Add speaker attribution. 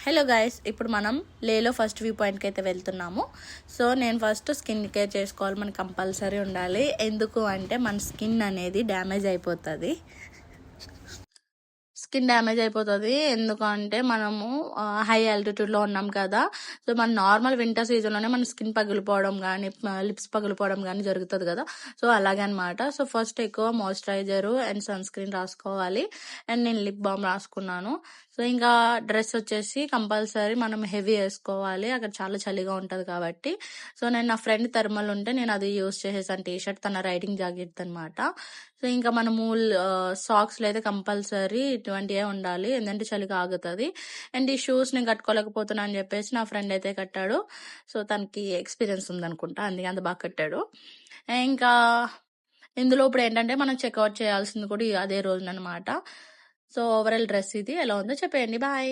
Speaker 1: Hello guys, ఇప్పుడు మనం లేలో first view పాయింట్కి అయితే వెళ్తున్నాము. సో నేను ఫస్ట్ స్కిన్ కేర్ చేసుకోవాలి, మనకు కంపల్సరీ ఉండాలి. ఎందుకు అంటే మన స్కిన్ అనేది డ్యామేజ్ అయిపోతుంది. స్కిన్ డ్యామేజ్ అయిపోతుంది ఎందుకంటే మనము హై ఆల్టిట్యూడ్లో ఉన్నాం కదా. సో మన నార్మల్ వింటర్ సీజన్లోనే మన స్కిన్ పగిలిపోవడం కానీ లిప్స్ పగిలిపోవడం కానీ జరుగుతుంది కదా. సో అలాగే అనమాట. సో ఫస్ట్ ఎక్కువ మాయిశ్చరైజర్ అండ్ సన్ స్క్రీన్ రాసుకోవాలి. అండ్ నేను లిప్ బామ్ రాసుకున్నాను. సో ఇంకా డ్రెస్ వచ్చేసి కంపల్సరీ మనం హెవీ వేసుకోవాలి, అక్కడ చాలా చలిగా ఉంటుంది కాబట్టి. సో నేను నా ఫ్రెండ్ థర్మల్ ఉంటే నేను అది యూస్ చేసేసాను, టీ షర్ట్, తన రైడింగ్ జాకెట్ అనమాట. సో ఇంకా మనము సాక్స్లో అయితే కంపల్సరీ ఇటువంటివే ఉండాలి, ఎందుకంటే చలిగా ఆగుతుంది. అండ్ ఈ షూస్ నేను కట్టుకోలేకపోతున్నా అని చెప్పేసి నా ఫ్రెండ్ అయితే కట్టాడు. సో తనకి ఎక్స్పీరియన్స్ ఉందనుకుంటా, అందుకే అంత బాగా కట్టాడు. ఇంకా ఇందులో ఇప్పుడు ఏంటంటే మనం చెక్అవుట్ చేయాల్సింది కూడా అదే రోజునమాట. సో ఓవరాల్ డ్రెస్ ఇది ఎలా ఉందో చెప్పేయండి. బాయ్.